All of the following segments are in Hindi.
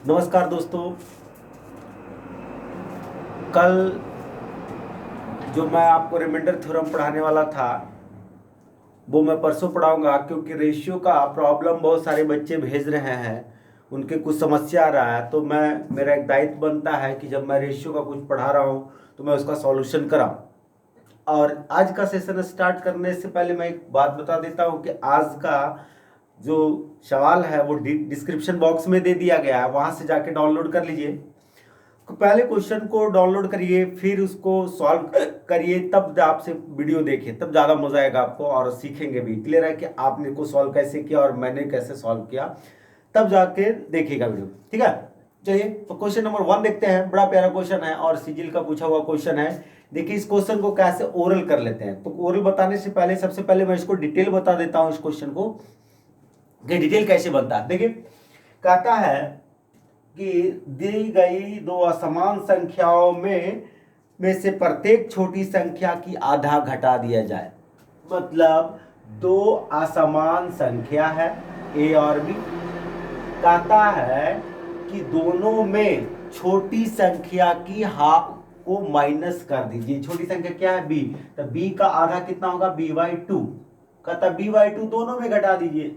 नमस्कार दोस्तों। कल जो मैं आपको रिमाइंडर थ्योरम पढ़ाने वाला था वो मैं परसों पढ़ाऊंगा, क्योंकि रेशियो का प्रॉब्लम बहुत सारे बच्चे भेज रहे हैं, उनके कुछ समस्या आ रहा है। तो मेरा एक दायित्व बनता है कि जब मैं रेशियो का कुछ पढ़ा रहा हूँ तो मैं उसका सॉल्यूशन कराऊं। और आज का सेशन स्टार्ट करने से पहले मैं एक बात बता देता हूँ कि आज का जो सवाल है वो डिस्क्रिप्शन बॉक्स में दे दिया गया है, वहाँ से जाके डाउनलोड कर लीजिए। तो पहले क्वेश्चन को डाउनलोड करिए, फिर उसको सॉल्व करिए, तब आपसे वीडियो देखिए, तब ज़्यादा मजा आएगा आपको और सीखेंगे भी। क्लियर है कि आपने को सॉल्व कैसे किया और मैंने कैसे सॉल्व किया, तब जाके देखिएगा वीडियो। ठीक है, चलिए तो क्वेश्चन नंबर 1 देखते हैं। बड़ा प्यारा क्वेश्चन है और सीजीएल का पूछा हुआ क्वेश्चन है। देखिए इस क्वेश्चन को कैसे ओरल कर लेते हैं। तो ओरल बताने से पहले सबसे पहले मैं इसको डिटेल बता देता हूँ, इस क्वेश्चन को कि डिटेल कैसे बनता है। देखिए कहता है कि दी गई दो असमान संख्याओं में से प्रत्येक छोटी संख्या की आधा घटा दिया जाए। मतलब दो असमान संख्या है ए और बी, कहता है कि दोनों में छोटी संख्या की हाफ को माइनस कर दीजिए। छोटी संख्या क्या है? बी। तो बी का आधा कितना होगा? b/2। कहता b/2 दोनों में घटा दीजिए,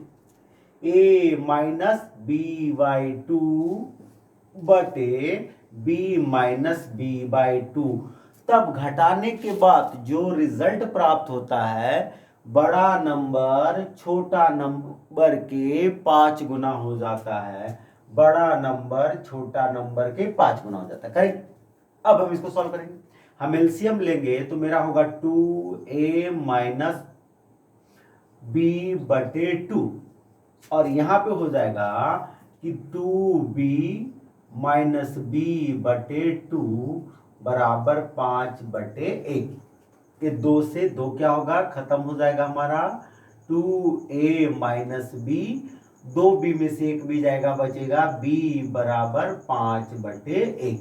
a माइनस b/2 बटे b माइनस b/2। तब घटाने के बाद जो रिजल्ट प्राप्त होता है बड़ा नंबर छोटा नंबर के 5 गुना हो जाता है। बड़ा नंबर छोटा नंबर के 5 गुना हो जाता है। करेक्ट। अब हम इसको सॉल्व करेंगे। हम एलसीएम लेंगे तो मेरा होगा 2a माइनस b/2 और यहां पे हो जाएगा कि 2b माइनस b/2 बराबर 5/1। ये 2 से 2 क्या होगा? खत्म हो जाएगा हमारा। 2a माइनस b, 2b में से 1 भी जाएगा, बचेगा b बराबर 5/1।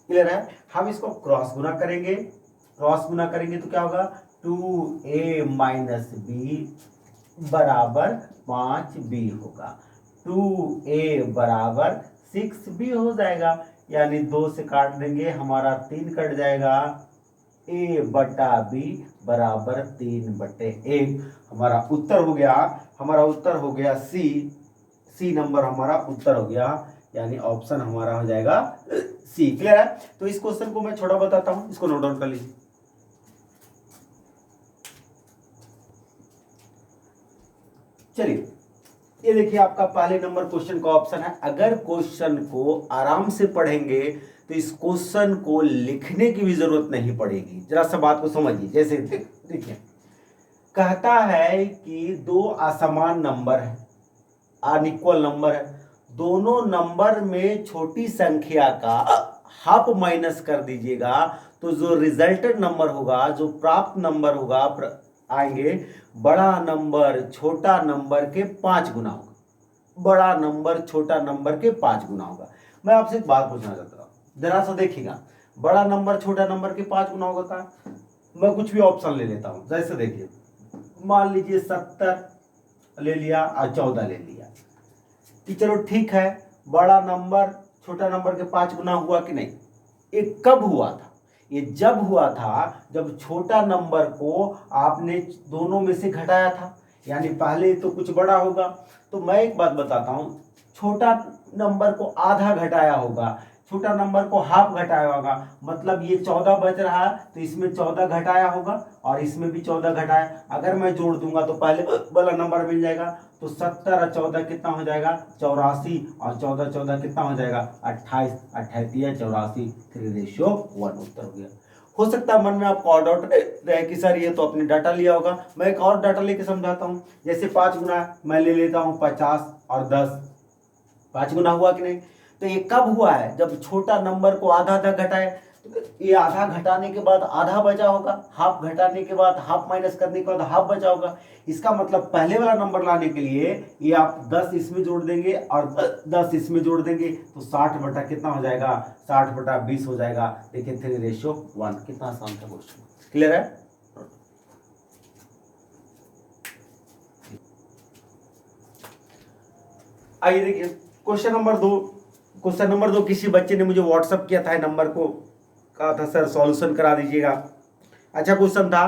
क्लियर है? हम इसको क्रॉस गुना करेंगे। क्रॉस गुना करेंगे तो क्या होगा? 2a माइनस b बराबर 5b होगा। 2a बराबर 6b हो जाएगा, यानी 2 से काट देंगे, हमारा 3 कट जाएगा। a बटा b बराबर 3/1। हमारा उत्तर हो गया, हमारा उत्तर हो गया सी। सी नंबर हमारा उत्तर हो गया, यानी ऑप्शन हमारा हो जाएगा सी। क्लियर है? तो इस क्वेश्चन को मैं छोटा बताता हूं, इसको नोट डाउन कर लीजिए। चलिए ये देखिए आपका पहले नंबर क्वेश्चन का ऑप्शन है। अगर क्वेश्चन को आराम से पढ़ेंगे तो इस क्वेश्चन को लिखने की भी जरूरत नहीं पड़ेगी। जरा सा बात को समझिए। जैसे देखिए कहता है कि दो असमान नंबर है, अनइक्वल नंबर है, दोनों नंबर में छोटी संख्या का हाफ माइनस कर दीजिएगा तो जो रिजल्टेड नंबर होगा, जो प्राप्त नंबर होगा आएंगे, बड़ा नंबर छोटा नंबर के 5 गुना होगा। बड़ा नंबर छोटा नंबर के 5 गुना होगा। मैं आपसे एक बात पूछना चाहता हूं, जरा सा देखिएगा। बड़ा नंबर छोटा नंबर के 5 गुना होगा का? मैं कुछ भी ऑप्शन ले लेता हूं। जैसे देखिए मान लीजिए 70 ले लिया और 14 ले लिया कि चलो ठीक है, बड़ा नंबर छोटा नंबर के 5 गुना हुआ कि नहीं? ये कब हुआ था? ये जब हुआ था जब छोटा नंबर को आपने दोनों में से घटाया था, यानी पहले तो कुछ बड़ा होगा। तो मैं एक बात बताता हूं, छोटा नंबर को आधा घटाया होगा, छोटा नंबर को हाफ घटाया होगा, मतलब ये 14 बच रहा है तो इसमें 14 घटाया होगा और इसमें भी 14 घटाया। अगर मैं जोड़ दूंगा तो पहले वाला नंबर मिल जाएगा। तो 70 और 14 कितना हो जाएगा? 84। और 14 14 कितना हो जाएगा? 28। 28 या 84, 3:1 उत्तर हो गया। हो सकता है मन में आपको और डाउट रहे कि सर ये तो आपने डाटा लिया होगा। मैं एक और डाटा लेके समझाता हूँ। जैसे 5 गुना मैं ले लेता हूँ 50 और 10, 5 गुना हुआ कि नहीं? तो ये कब हुआ है? जब छोटा नंबर को आधा आधा घटाए। तो ये आधा घटाने के बाद आधा बचा होगा, हाफ घटाने के बाद हाफ माइनस करने के बाद हाफ बचा होगा। इसका मतलब पहले वाला नंबर लाने के लिए ये आप 10 इसमें जोड़ देंगे और 10 इसमें जोड़ देंगे तो 60 बटा कितना हो जाएगा? 60/20 हो जाएगा। देखिए 3:1। कितना आसान था क्वेश्चन। क्लियर है? आइए देखिए क्वेश्चन नंबर 2। क्वेश्चन नंबर 2 किसी बच्चे ने मुझे व्हाट्सअप किया था नंबर को, कहा था सर सॉल्यूशन करा दीजिएगा। अच्छा क्वेश्चन था,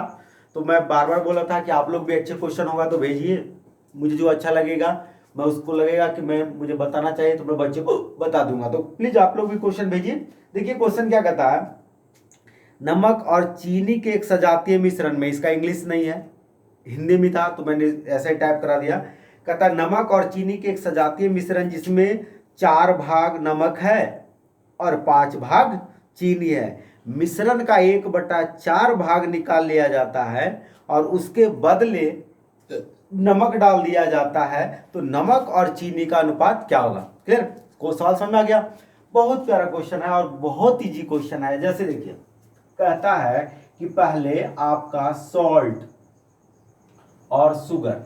तो मैं बार बार बोला था कि आप लोग भी अच्छे क्वेश्चन होगा तो भेजिए, मुझे जो अच्छा लगेगा मैं उसको लगेगा कि मैं मुझे बताना चाहिए तो मैं बच्चे को बता दूंगा। तो प्लीज आप लोग भी क्वेश्चन भेजिए। देखिए क्वेश्चन क्या कहता है, नमक और चीनी के एक सजातीय मिश्रण में, इसका इंग्लिश नहीं है, हिंदी में था तो मैंने ऐसा ही टाइप करा दिया। कहता है नमक और चीनी के एक सजातीय मिश्रण जिसमें 4 भाग नमक है और 5 भाग चीनी है, मिश्रण का 1/4 भाग निकाल लिया जाता है और उसके बदले नमक डाल दिया जाता है, तो नमक और चीनी का अनुपात क्या होगा। क्लियर, को सवाल समझ में आ गया। बहुत प्यारा क्वेश्चन है और बहुत इजी क्वेश्चन है। जैसे देखिए कहता है कि पहले आपका सॉल्ट और शुगर,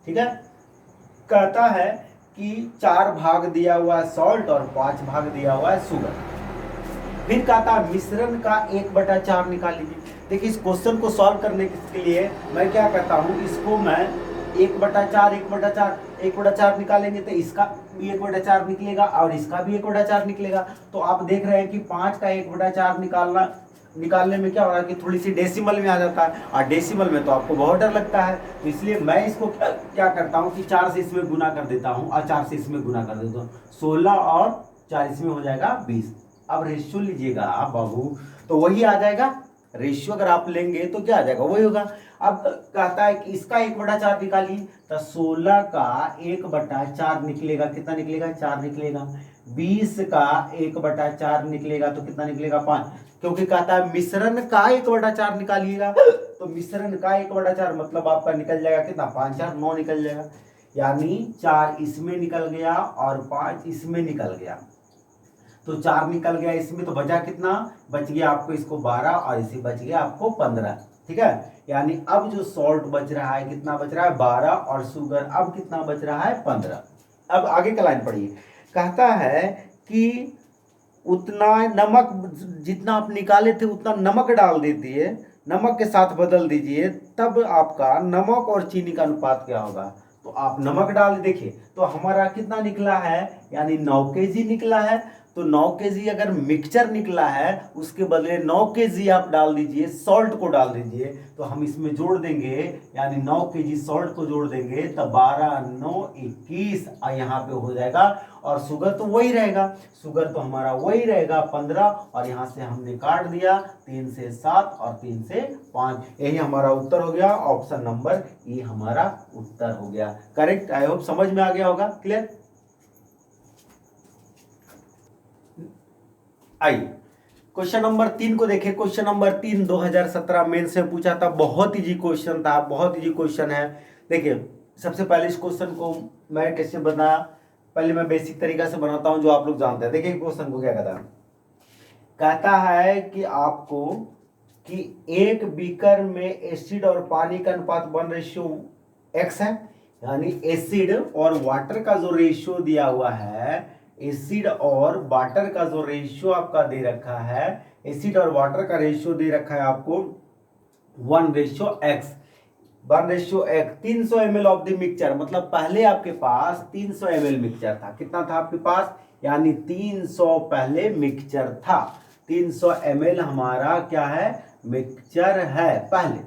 ठीक है, कहता है कि 4 भाग दिया हुआ है सॉल्ट और 5 भाग दिया हुआ है शुगर। फिर कहता है मिश्रण का 1/4 निकाल लीजिए। देखिए इस क्वेश्चन को सॉल्व करने के लिए मैं क्या करता हूं, इसको मैं 1/4 निकालेंगे तो इसका भी 1/4 निकलेगा और इसका भी 1/4 निकलेगा। तो आप देख रहे हैं कि 5 का 1/4 निकालने में क्या हो रहा है कि थोड़ी सी डेसिमल में आ जाता है, और डेसिमल में तो आपको बहुत डर लगता है, तो इसलिए मैं इसको क्या करता हूं कि 4 से इसमें गुना कर देता हूं और 4 से इसमें गुना कर देता हूं, 16 और 4 इसमें हो जाएगा 20। अब रेशियो लीजिएगा बाबू तो वही आ जाएगा, रेशियो अगर आप लेंगे तो क्या आ जाएगा, वही होगा। अब कहता है कि इसका 1/4 निकालिए, तो 16 का 1/4 निकलेगा, कितना निकलेगा, 4 निकलेगा। 20 का 1/4 निकलेगा तो कितना निकलेगा, 5। क्योंकि कहता है मिश्रण का 1/4 निकालिएगा, तो मिश्रण का 1/4 मतलब आपका निकल जाएगा कितना, 5 4 9 निकल जाएगा, यानी 4 इसमें निकल गया और 5 इसमें निकल गया, तो 4 निकल गया इसमें, तो बचा कितना, बच गया आपको इसको 12 और इसे बच गया आपको 15। ठीक है, यानी अब जो सॉल्ट बच रहा है कितना बच रहा है, 12, और शुगर अब कितना बच रहा है, 15। अब आगे का लाइन पढ़िए, कहता है कि उतना नमक जितना आप निकाले थे उतना नमक डाल दीजिए, नमक के साथ बदल दीजिए, तब आपका नमक और चीनी का अनुपात क्या होगा। तो आप नमक डाल देखिए तो हमारा कितना निकला है, यानी 9 kg निकला है। तो 9 kg अगर मिक्सचर निकला है उसके बदले 9 kg आप डाल दीजिए, सॉल्ट को डाल दीजिए, तो हम इसमें जोड़ देंगे, यानी 9 kg सॉल्ट को जोड़ देंगे तो 12 9 21 यहाँ पे हो जाएगा, और शुगर तो वही रहेगा, शुगर तो हमारा वही रहेगा 15, और यहाँ से हमने काट दिया 3 से 7 और 3 से 5, यही हमारा उत्तर हो गया, ऑप्शन नंबर ये हमारा उत्तर हो गया करेक्ट। आई होप समझ में आ गया होगा, क्लियर। आइए क्वेश्चन नंबर 3 को देखें। क्वेश्चन नंबर 3 2017 मेंस से पूछा था, बहुत इजी क्वेश्चन था, बहुत इजी क्वेश्चन है। देखिए सबसे पहले इस क्वेश्चन को मैं कैसे बनाया, पहले मैं बेसिक तरीका से बनाता हूं जो आप लोग जानते हैं। देखिए क्वेश्चन को क्या कहता है कि आपको कि एक बीकर में एसिड और पानी का अनुपात 1:x है, यानी एसिड और वाटर का जो रेशियो दिया हुआ है, एसिड और वाटर का जो रेशियो आपका दे रखा है, एसिड और वाटर का रेशियो दे रखा है आपको 1:x, 1:x 300 ml of the mixture, मतलब पहले आपके पास 300 ml मिक्सचर था, कितना था आपके पास, यानी 300 पहले मिक्सचर था, 300 ml हमारा क्या है, मिक्सचर है पहले।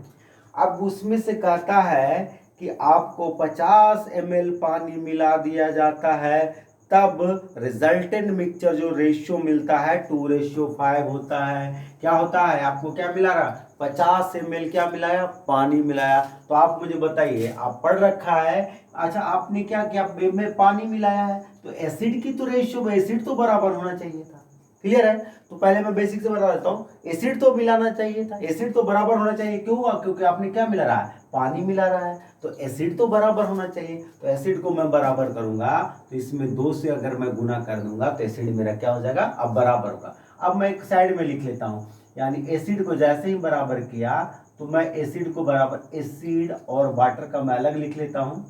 अब उसमें से कहता है कि आपको 50 ml पानी मिला दिया जाता है, तब रिजल्टेंट मिक्सचर जो रेशियो मिलता है 2:5 होता है। क्या होता है, आपको क्या मिला रहा, 50 ml क्या मिलाया, पानी मिलाया। तो आप मुझे बताइए, आप पढ़ रखा है, अच्छा आपने क्या किया, में पानी मिलाया है, तो एसिड की तो रेशियो में एसिड तो बराबर होना चाहिए था, क्लियर है। तो पहले मैं बेसिक से बता देता हूँ, एसिड तो मिलाना चाहिए था, एसिड तो बराबर होना चाहिए, क्यों हुआ, क्योंकि आपने क्या मिला रहा है, पानी मिला रहा है, तो एसिड तो बराबर होना चाहिए। तो एसिड को मैं बराबर करूंगा तो इसमें 2 से अगर मैं गुना कर दूंगा तो एसिड मेरा क्या हो जाएगा, अब बराबर होगा। अब मैं एक साइड में लिख लेता हूं, यानी एसिड को जैसे ही बराबर किया तो मैं एसिड को बराबर, एसिड और वाटर का मैं अलग लिख लेता हूं,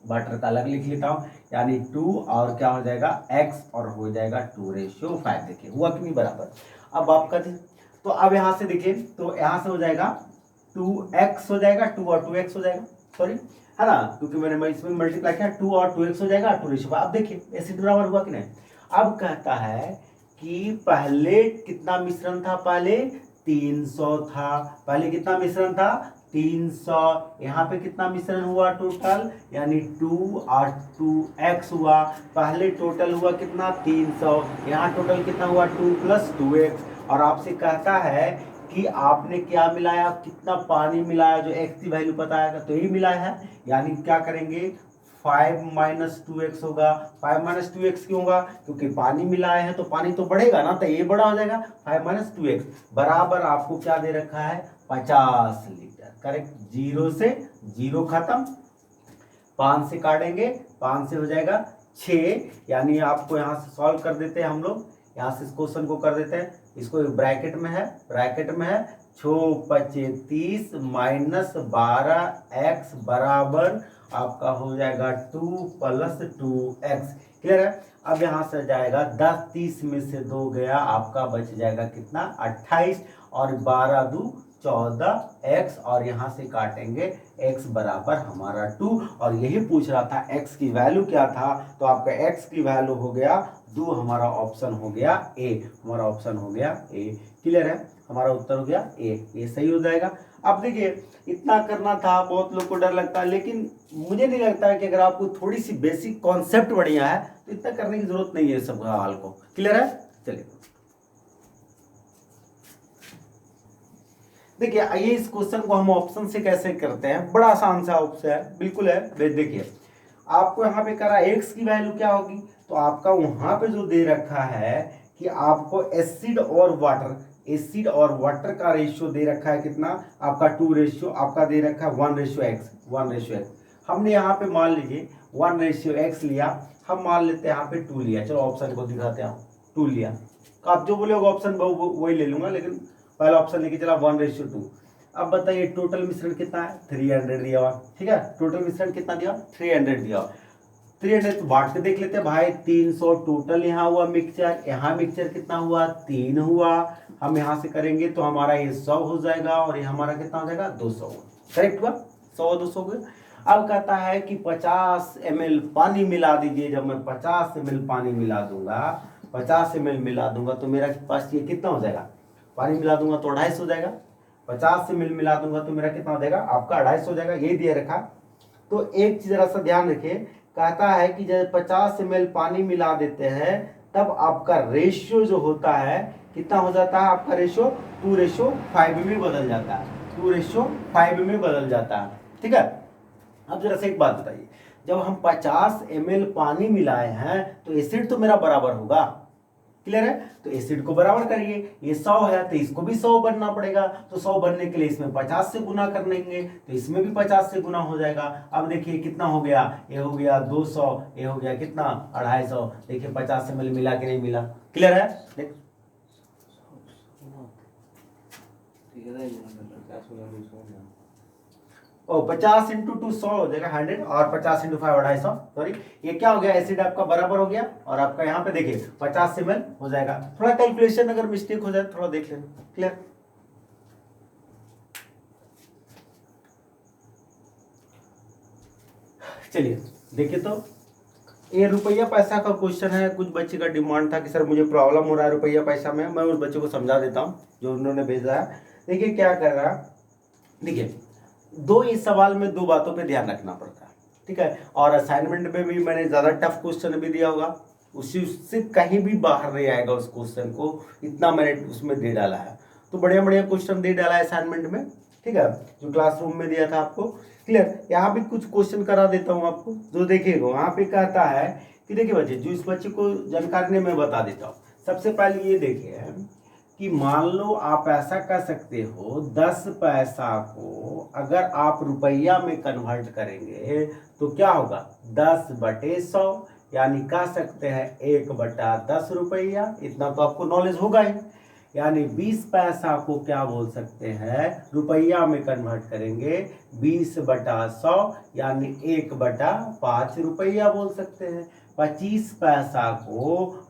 वाटर का अलग लिख लेता हूं, यानी 2 और क्या हो जाएगा x, और हो जाएगा 2:5। देखिए हुआ कि नहीं बराबर। अब आपका तो अब यहां से देखिए, तो यहां से हो जाएगा 2x हो जाएगा, 2 और 2x हो जाएगा, सॉरी है ना, क्योंकि मैंने इसमें मल्टीप्लाई किया, 2 और 2x हो जाएगा 2:5। अब देखिए एसिड बराबर हुआ कि नहीं। अब कहता है कि पहले कितना मिश्रण था, पहले 300 था, पहले कितना मिश्रण था 300, यहाँ पे कितना मिश्रण हुआ टोटल, यानी 2 और 2x हुआ, पहले टोटल हुआ कितना 300, यहाँ टोटल कितना हुआ 2 + 2x। और आपसे कहता है कि आपने क्या मिलाया, कितना पानी मिलाया, जो x की वैल्यू पता है तो यही मिलाया है, यानी क्या करेंगे 5 - 2x होगा। 5 - 2x क्यों होगा, क्योंकि पानी मिलाए हैं तो पानी तो बढ़ेगा ना, तो ये बड़ा हो जाएगा। 5 - 2x बराबर आपको क्या दे रखा है 50 लीटर। करेक्ट, 0 से 0 खत्म, 5 से काटेंगे, 5 से हो जाएगा 6, यानी आपको यहाँ से सॉल्व कर देते हैं हम लोग, यहाँ से इस क्वेश्चन को कर देते हैं, इसको ब्रैकेट में है 6 × 25 30 - 12x बराबर आपका हो जाएगा 2 + 2x। क्लियर है। अब यहाँ से जाएगा 10 30 में से 2 गया, आपका बच जाएगा कितना 28, और 12 × 2 = 14x, और यहाँ से काटेंगे x बराबर हमारा 2, और यही पूछ रहा था x की वैल्यू क्या था, तो आपका x की वैल्यू हो गया 2, हमारा ऑप्शन हो गया ए, हमारा ऑप्शन हो गया ए। क्लियर है, हमारा उत्तर हो गया ए, ये सही हो जाएगा। अब देखिए इतना करना था, बहुत लोग को डर लगता है, लेकिन मुझे नहीं लगता है कि अगर आपको थोड़ी सी बेसिक कॉन्सेप्ट बढ़िया है तो इतना करने की जरूरत नहीं है सब सवाल को। क्लियर है, चलिए देखिए आइए इस क्वेश्चन को हम ऑप्शन से कैसे करते हैं, बड़ा आसान सा ऑप्शन है, बिल्कुल है। देखिए आपको यहाँ पे करा x की वैल्यू क्या होगी, तो आपका वहां पे जो दे रखा है कि आपको एसिड और वाटर का रेशियो दे रखा है कितना, आपका 2 रेशियो आपका दे रखा है 1:x। हमने यहाँ पे मान लीजिए 1:x लिया, हम मान लेते हैं यहाँ पे 2 लिया, चलो ऑप्शन को दिखाते हैं, 2 लिया, तो आप जो बोले ऑप्शन वही ले लूंगा, लेकिन पहला ऑप्शन लेके चला 1:2। अब बताइए टोटल मिश्रण कितना है 300 दिया हुआ, ठीक है, टोटल मिश्रण कितना दिया 300 दिया। 300 बांट के देख लेते हैं भाई, 300 टोटल यहाँ हुआ मिक्सचर, यहाँ मिक्सचर कितना हुआ 3 हुआ, हम यहाँ से करेंगे तो हमारा ये 100 हो जाएगा, और ये हमारा कितना हो जाएगा 200। करेक्ट हुआ, 100 200 हो गया। अब कहता है कि 50 ml पानी मिला दीजिए, जब मैं 50 ml पानी मिला दूंगा, 50 ml मिला दूंगा तो मेरा पास ये कितना हो जाएगा, पानी मिला दूंगा तो 250 हो जाएगा, 50 ml मिला दूंगा तो मेरा कितना हो जाएगा, आपका 250 हो जाएगा, ये दिया रखा। तो एक चीज जरा सा ध्यान रखिए, कहता है कि जब 50 ml पानी मिला देते हैं तब आपका रेशियो जो होता है कितना हो जाता है, आपका रेशियो 2:5 में बदल जाता है, 2:5 में बदल जाता है। ठीक है, अब जरा से एक बात बताइए, जब हम 50 ml पानी मिलाए हैं तो एसिड तो मेरा बराबर होगा। क्लियर है, तो एसिड को बराबर करिए, ये 100 है तो इसको भी 100 बनना पड़ेगा, तो 100 बनने के लिए इसमें 50 से गुना कर लेंगे तो इसमें भी 50 से गुना हो जाएगा। अब देखिए कितना हो गया, ये हो गया 200, ये हो गया कितना 250, देखिए 50 से मिला कि नहीं मिला। क्लियर है, देख ओ 50 × 2 100 हो जाएगा 100, और 50 × 5 250, सॉरी ये क्या हो गया, एसिड आपका बराबर हो गया, और आपका यहाँ पे देखिए 50 ml हो जाएगा। थोड़ा कैलकुलेशन अगर मिस्टेक हो जाए थोड़ा देख लेना। क्लियर, चलिए देखिए, तो ये रुपया पैसा का क्वेश्चन है। कुछ बच्चे का डिमांड था कि सर मुझे प्रॉब्लम हो रहा है रुपया पैसा में, मैं उस बच्चे को समझा देता हूँ जो उन्होंने भेजा है। देखिए क्या कर रहा है, देखिए इस सवाल में 2 बातों पे ध्यान रखना पड़ता है, ठीक है, और असाइनमेंट में भी मैंने ज़्यादा टफ क्वेश्चन भी दिया होगा, उससे कहीं भी बाहर नहीं आएगा उस क्वेश्चन को, इतना मैंने उसमें दे डाला है। तो बढ़िया बढ़िया क्वेश्चन दे डाला है असाइनमेंट में, ठीक है, जो क्लासरूम में दिया था आपको। क्लियर, यहाँ भी कुछ क्वेश्चन करा देता हूँ आपको, जो देखिएगा वहाँ पे कहता है कि देखिए बच्चे, जो इस बच्चे को जानकारी नहीं मैं बता देता हूँ। सबसे पहले ये देखिए कि मान लो आप ऐसा कर सकते हो, 10 पैसा को अगर आप रुपया में कन्वर्ट करेंगे तो क्या होगा 10/100, यानी कह सकते हैं 1/10 रुपया। इतना तो आपको नॉलेज होगा ही, यानी 20 पैसा को क्या बोल सकते हैं, रुपया में कन्वर्ट करेंगे 20/100, यानी 1/5 रुपया बोल सकते हैं। 25 पैसा को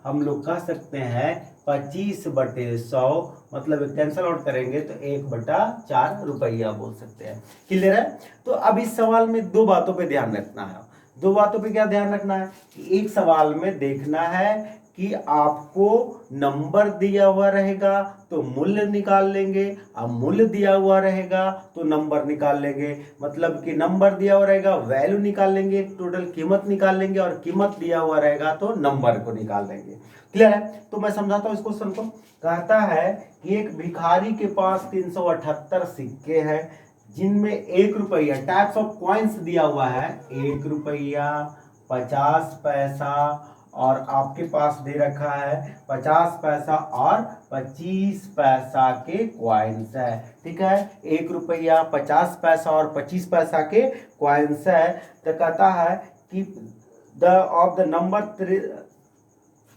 हम लोग कह सकते हैं 25/100, मतलब कैंसल आउट करेंगे तो 1/4 रुपया बोल सकते हैं। क्लियर है, तो अब इस सवाल में 2 बातों पे ध्यान रखना है। 2 बातों पे क्या ध्यान रखना है कि एक सवाल में देखना है कि आपको नंबर दिया हुआ रहेगा तो मूल्य निकाल लेंगे, अब मूल्य दिया हुआ रहेगा तो नंबर निकाल लेंगे। मतलब कि नंबर दिया हुआ रहेगा वैल्यू निकाल लेंगे, टोटल कीमत निकाल लेंगे, और कीमत दिया हुआ रहेगा तो नंबर को निकाल लेंगे। क्लियर है? तो मैं समझाता हूँ इस क्वेश्चन को। कहता है कि एक भिखारी के पास 378 सिक्के हैं जिनमें 1 रुपया, टाइप्स ऑफ कॉइन्स दिया हुआ है, 1 रुपया, 50 पैसा, और आपके पास दे रखा है 50 पैसा और 25 पैसा के क्वाइंस है। ठीक है, 1 रुपया, 50 पैसा और 25 पैसा के क्वाइंस है। तो कहता है कि द ऑफ द नंबर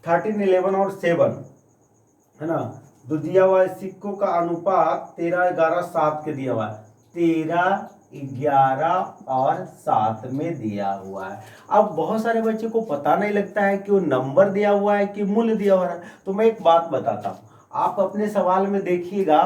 13, 11 और 7 है ना, तो दिया हुआ है सिक्कों का अनुपात 13, 11, 7 के दिया हुआ है, 13, 11 और 7 में दिया हुआ है। अब बहुत सारे बच्चे को पता नहीं लगता है कि वो नंबर दिया हुआ है कि मूल्य दिया हुआ है। तो मैं एक बात बताता हूँ, आप अपने सवाल में देखिएगा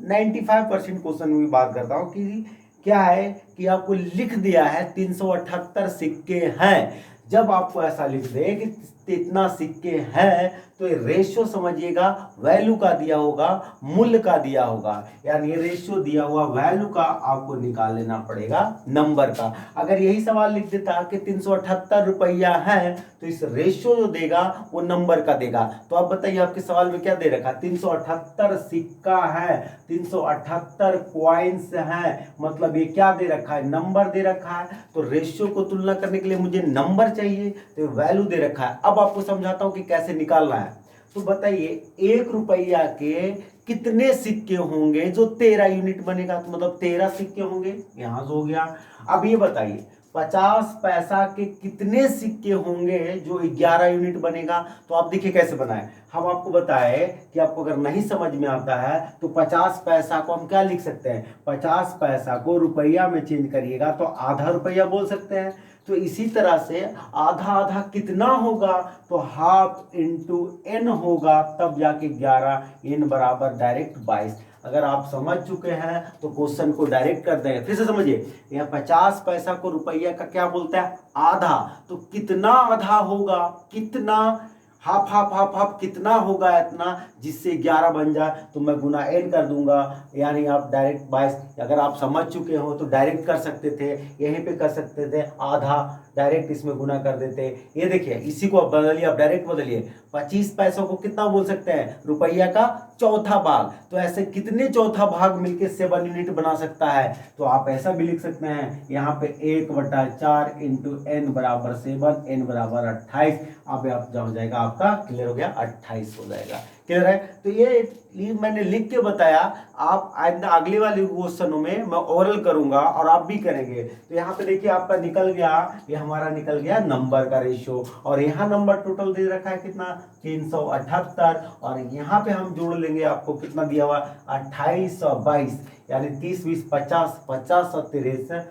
95% क्वेश्चन में बात करता हूँ कि क्या है कि आपको लिख दिया है 378 सिक्के हैं। जब आपको ऐसा लिख दे कि इतना सिक्के हैं तो ये रेशियो समझिएगा, वैल्यू का दिया होगा, मूल्य का दिया होगा, यानी ये रेशियो दिया हुआ वैल्यू का आपको निकाल लेना पड़ेगा नंबर का। अगर यही सवाल लिख देता कि 378 रुपया है तो इस रेशियो जो देगा वो नंबर का देगा। तो आप बताइए आपके सवाल में क्या दे रखा है, 378 सिक्का है, 378 क्वाइंस है, मतलब ये क्या दे रखा है, नंबर दे रखा है। तो रेशियो को तुलना करने के लिए मुझे नंबर चाहिए, तो वैल्यू दे रखा है। अब आपको समझाता हूं कि कैसे निकालना है। तो बताइए 1 रुपया के कितने सिक्के होंगे जो 13 यूनिट बनेगा, तो मतलब 13 सिक्के होंगे, यहां से हो गया। अब ये बताइए 50 पैसा के कितने सिक्के होंगे जो 11 यूनिट बनेगा। तो आप देखिए कैसे बनाए, हम आपको बताए कि आपको अगर नहीं समझ में आता है तो 50 पैसा को हम क्या लिख सकते हैं, 50 पैसा को रुपया में चेंज करिएगा तो आधा रुपया बोल सकते हैं। तो इसी तरह से आधा आधा कितना होगा, तो हाफ इंटू एन होगा, तब जाके 11, एन बराबर डायरेक्ट 22। अगर आप समझ चुके हैं तो क्वेश्चन को डायरेक्ट कर देंगे। फिर से समझिए, यहाँ 50 पैसा को रुपया का क्या बोलता है, आधा। तो कितना आधा होगा, कितना, हाफ हाफ हाफ हाफ कितना होगा इतना, जिससे 11 बन जाए। तो मैं गुना एन कर दूंगा, यानी आप डायरेक्ट 22। अगर आप समझ चुके हो तो डायरेक्ट कर सकते थे, यहीं पे कर सकते थे, आधा डायरेक्ट इसमें गुना कर देते। ये देखिए इसी को आप बदलिए, आप डायरेक्ट बदलिए, 25 पैसों को कितना बोल सकते हैं, रुपया का चौथा भाग। तो ऐसे कितने चौथा भाग मिलके 7 यूनिट बना सकता है। तो आप ऐसा भी लिख सकते हैं, यहाँ पे 1/4 इंटू एन बराबर 7, एन बराबर 28। अब आप हो जाएगा, आपका क्लियर हो गया, 28 हो जाएगा। क्लियर है? तो ये मैंने लिख के बताया, आप अगले वाले क्वेश्चनों में मैं ओरल करूंगा और आप भी करेंगे। तो यहाँ पे देखिए आपका निकल गया, ये हमारा निकल गया नंबर का रेशियो, और यहाँ नंबर टोटल दे रखा है कितना, 378, और यहाँ पे हम जोड़ लेंगे, आपको कितना दिया हुआ, 28 और 22, यानी 30, 20, 50, 50 और 13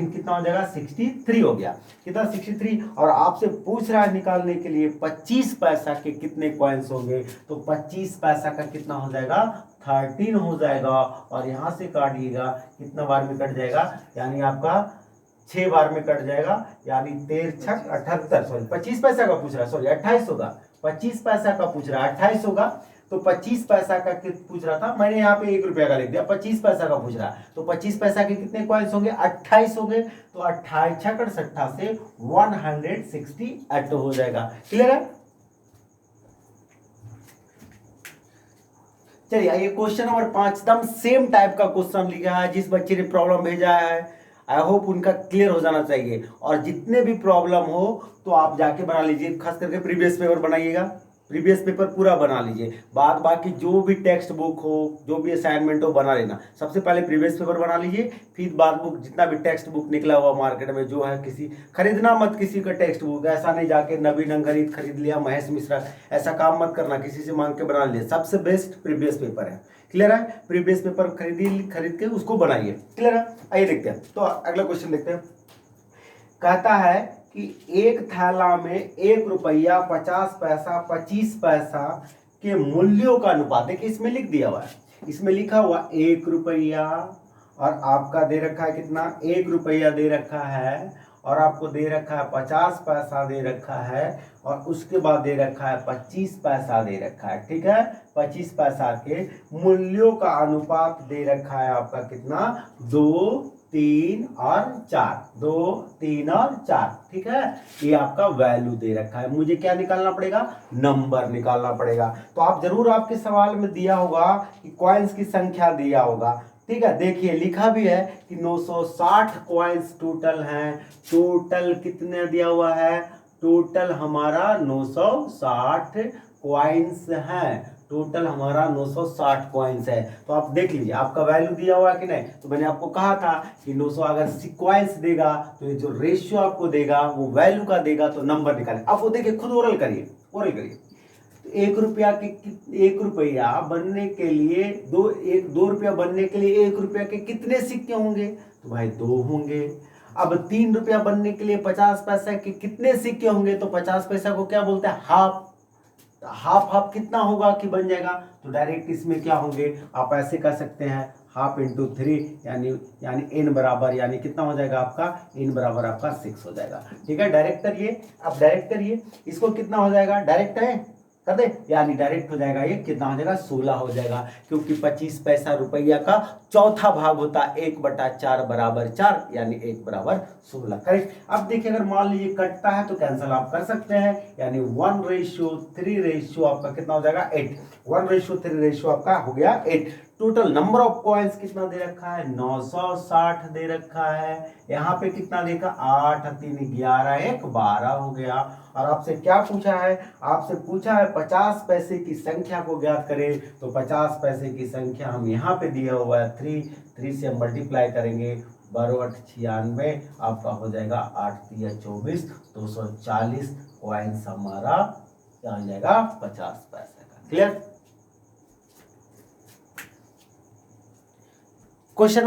कितना हो जाएगा, 63 हो गया। कितना, 63। और आपसे पूछ रहा है निकालने के लिए 25 पैसा के कितने कॉइन्स होंगे, तो 25 पैसा का कितना हो जाएगा, 13 हो जाएगा। और यहां से काटिएगा, कितना बार में कट जाएगा, यानी आपका 6 बार में कट जाएगा, यानी 13 छक 78, सॉरी 25 पैसा का पूछ रहा है, सॉरी 28 होगा, 25 पैसा का पूछ रहा है, 28 होगा। तो 25 पैसा का पूछ रहा था, मैंने यहाँ पे 1 रुपया का लिख दिया, 25 पैसा का पूछ रहा है, तो 25 पैसा के कितने कॉइन्स होंगे, 28 होंगे। तो 28 छक 68 से 168 हो जाएगा। क्लियर है? चलिए आइए क्वेश्चन नंबर 5, एकदम सेम टाइप का क्वेश्चन लिखा है, जिस बच्चे ने प्रॉब्लम भेजा है आई होप उनका क्लियर हो जाना चाहिए। और जितने भी प्रॉब्लम हो तो आप जाके बना लीजिए, खास करके प्रीवियस पेपर बनाइएगा, प्रीवियस पेपर पूरा बना लीजिए, बाद बाकी जो भी टेक्स्ट बुक हो, जो भी असाइनमेंट हो बना लेना। सबसे पहले प्रीवियस पेपर बना लीजिए, फिर बाद बुक जितना भी टेक्स्ट बुक निकला हुआ मार्केट में जो है, किसी खरीदना मत किसी का टेक्स्ट बुक, ऐसा नहीं जाके नवीन अंगरीत खरीद लिया, महेश मिश्रा, ऐसा काम मत करना, किसी से मांग के बना लिए। सबसे बेस्ट प्रीवियस पेपर है। क्लियर है? प्रीवियस पेपर खरीद के उसको बनाइए। क्लियर है? आइए देखते हैं, तो अगला क्वेश्चन देखते हैं। कहता है कि एक थैला में 1 रुपया, 50 पैसा, 25 पैसा के मूल्यों का अनुपात, देखिए इसमें लिख दिया हुआ है, इसमें लिखा हुआ 1 रुपया, और आपका दे रखा है कितना, 1 रुपया दे रखा है, और आपको दे रखा है 50 पैसा दे रखा है, और उसके बाद दे रखा है 25 पैसा दे रखा है। ठीक है, 25 पैसा के मूल्यों का अनुपात दे रखा है आपका कितना, 2, 3 और 4, 2, 3 और 4। ठीक है, ये आपका वैल्यू दे रखा है, मुझे क्या निकालना पड़ेगा, नंबर निकालना पड़ेगा। तो आप जरूर, आपके सवाल में दिया होगा कि कॉइन्स की संख्या दिया होगा। ठीक है, देखिए लिखा भी है कि 960 कॉइन्स टोटल हैं। टोटल कितने दिया हुआ है, टोटल हमारा 960 कॉइन्स हैं। टोटल हमारा 960 कॉइन्स है। तो आप देख लीजिए आपका वैल्यू दिया हुआ है कि नहीं। तो मैंने आपको कहा था कि 900 अगर कॉइन्स देगा तो ये जो रेशियो आपको देगा वो वैल्यू का देगा, तो नंबर निकाले। अब वो देखिए, खुद ओरल करिए, ओरल करिए। तो 1 रुपया बनने के लिए, 2 रुपया बनने के लिए 1 रुपया के कितने सिक्के होंगे, तो भाई 2 होंगे। अब 3 रुपया बनने के लिए 50 पैसा के कितने सिक्के होंगे, तो 50 पैसा को क्या बोलते हैं, हाफ। हाफ हाफ कितना होगा कि बन जाएगा, तो डायरेक्ट इसमें क्या होंगे, आप ऐसे कर सकते हैं, हाफ इंटू 3, यानी n बराबर, यानी कितना हो जाएगा आपका, n बराबर आपका 6 हो जाएगा। ठीक है, डायरेक्ट करिए, अब डायरेक्ट करिए इसको, कितना हो जाएगा, डायरेक्ट है कर दे, यानी डायरेक्ट हो जाएगा, ये कितना हो जाएगा, 16 हो जाएगा, क्योंकि 25 पैसा रुपया का चौथा भाग होता है 1/4 बराबर 4, यानी 1 बराबर 16। करेक्ट। अब देखिए, अगर मान लीजिए कटता है तो कैंसिल आप कर सकते हैं, यानी 1:3 रेशियो आपका कितना हो जाएगा, 8। 1:3 रेशियो आपका हो गया 8। टोटल नंबर ऑफ कॉइन्स कितना दे रखा है, 960 दे रखा है। यहाँ पे कितना देखा, 8, 3, 11, 1, 12 हो गया। और आपसे क्या पूछा है, आपसे पूछा है 50 पैसे की संख्या को ज्ञात करें। तो 50 पैसे की संख्या हम यहाँ पे दिया हुआ है 3 से हम मल्टीप्लाई करेंगे, 12, 8, 96, आपका हो जाएगा 8, 3, 24, 240 कॉइन्स हमारा क्या हो जाएगा, 50 पैसे का। क्लियर। क्वेश्चन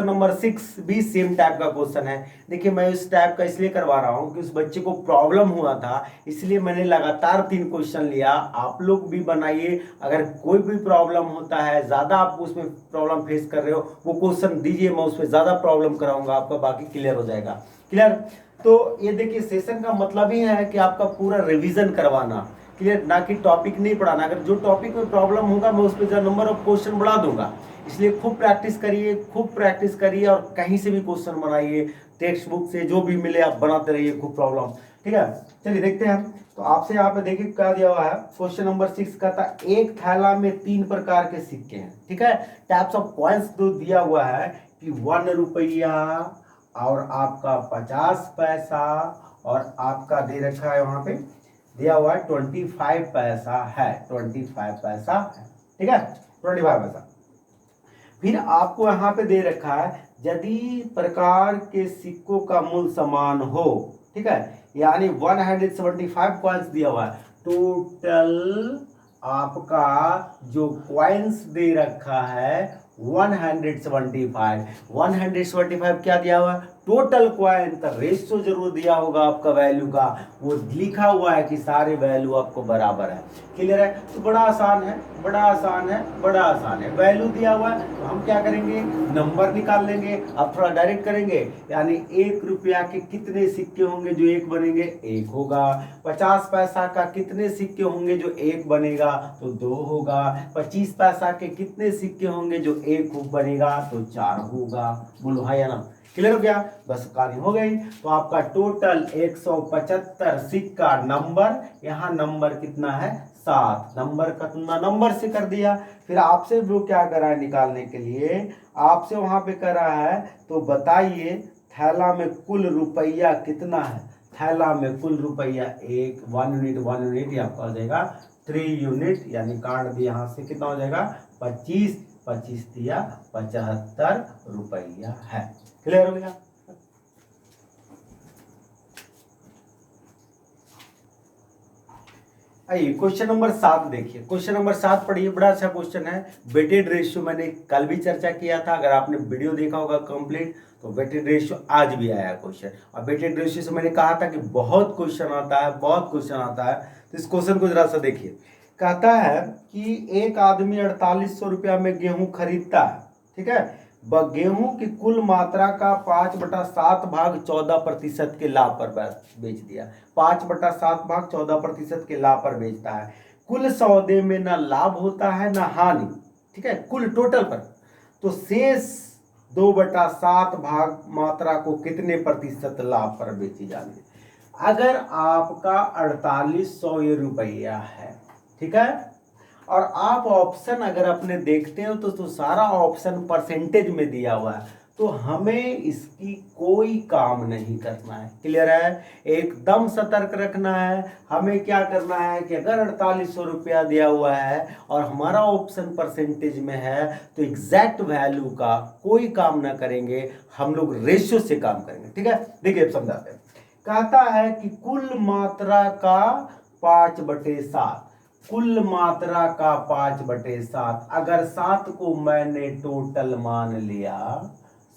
नंबर 6 भी सेम टाइप का क्वेश्चन है। देखिए, मैं इस टाइप का इसलिए करवा रहा हूं कि उस बच्चे को प्रॉब्लम हुआ था, इसलिए मैंने लगातार 3 क्वेश्चन लिया। आप लोग भी बनाइए, अगर कोई भी प्रॉब्लम होता है, ज्यादा आप उसमें प्रॉब्लम फेस कर रहे हो, वो क्वेश्चन दीजिए, मैं उसमें ज्यादा प्रॉब्लम कराऊंगा, आपका बाकी क्लियर हो जाएगा। क्लियर। तो ये देखिए, सेशन का मतलब ही है कि आपका पूरा रिविजन करवाना, क्लियर, ना कि टॉपिक नहीं पढ़ाना। अगर जो टॉपिक में प्रॉब्लम होगा मैं उस पर नंबर ऑफ क्वेश्चन बढ़ा दूंगा। इसलिए खूब प्रैक्टिस करिए और कहीं से भी क्वेश्चन बनाइए, टेक्स्ट बुक से जो भी मिले आप बनाते रहिए, खूब प्रॉब्लम। ठीक है, चलिए देखते हैं। तो आपसे यहाँ पे देखिए क्या दिया हुआ है, क्वेश्चन नंबर 6 का था, एक थैला में 3 प्रकार के सिक्के हैं। ठीक है, टाइप्स ऑफ कॉइन्स जो दिया हुआ है कि 1 रुपया और आपका 50 पैसा, और आपका दे रखा है वहां पे दिया हुआ है 25 पैसा है, 25 पैसा है। ठीक है, 25 पैसा। फिर आपको यहाँ पे दे रखा है, यदि प्रकार के सिक्कों का मूल्य समान हो। ठीक है, यानी 175 कॉइन्स दिया हुआ है। टोटल आपका जो कॉइन्स दे रखा है 175 क्या दिया हुआ है, टोटल कॉइन का रेशियो जरूर दिया होगा आपका वैल्यू का, वो लिखा हुआ है कि सारे वैल्यू आपको बराबर है। क्लियर है। तो बड़ा आसान है, वैल्यू दिया हुआ है तो हम क्या करेंगे, नंबर निकाल लेंगे। अब थोड़ा डायरेक्ट करेंगे, यानी 1 रुपया के कितने सिक्के होंगे जो 1 बनेंगे, 1 होगा। 50 पैसा का कितने सिक्के होंगे जो 1 बनेगा, तो 2 होगा। 25 पैसा के कितने सिक्के होंगे जो 1 बनेगा, तो 4 होगा। बोलो हाँ या ना। क्लियर हो गया, बस कहानी हो गई। तो आपका टोटल 175 सिक्का नंबर, यहाँ नंबर कितना है, 7 नंबर का तुमने नंबर से कर दिया। फिर आपसे वो क्या करा है निकालने के लिए, आपसे वहां पे करा है, तो बताइए थैला में कुल रुपया कितना है। थैला में कुल रुपया 1 यूनिट, ये आपका हो जाएगा 3 यूनिट, यानी काट दिया यहाँ से, कितना हो जाएगा 25 दिया 75 रुपया है। क्लियर हो गया। आइए क्वेश्चन नंबर 7 देखिए, क्वेश्चन नंबर 7 पढ़िए, बड़ा अच्छा क्वेश्चन है। वेटेड रेशियो मैंने कल भी चर्चा किया था, अगर आपने वीडियो देखा होगा कंप्लीट, तो वेटेड रेशियो आज भी आया क्वेश्चन। और वेटेड रेशियो से मैंने कहा था कि बहुत क्वेश्चन आता है। तो इस क्वेश्चन को जरा सा देखिए। कहता है कि एक आदमी 4800 रुपया में गेहूं खरीदता है। ठीक है, गेहूं की कुल मात्रा का 5/7 भाग 14% के लाभ पर बेच दिया। 5/7 भाग 14% के लाभ पर बेचता है। कुल सौदे में ना लाभ होता है ना हानि, ठीक है, कुल टोटल पर। तो शेष 2/7 भाग मात्रा को कितने प्रतिशत लाभ पर बेची जाती है? अगर आपका 4800 ये रुपया है, ठीक है, और आप ऑप्शन अगर अपने देखते हो तो सारा ऑप्शन परसेंटेज में दिया हुआ है, तो हमें इसकी कोई काम नहीं करना है। क्लियर है? एकदम सतर्क रखना है। हमें क्या करना है कि अगर 4800 रुपया दिया हुआ है और हमारा ऑप्शन परसेंटेज में है तो एग्जैक्ट वैल्यू का कोई काम ना करेंगे, हम लोग रेशियो से काम करेंगे। ठीक है, देखिए अब समझाते हैं। कहता है कि कुल मात्रा का 5/7, कुल मात्रा का 5/7, अगर 7 को मैंने टोटल मान लिया,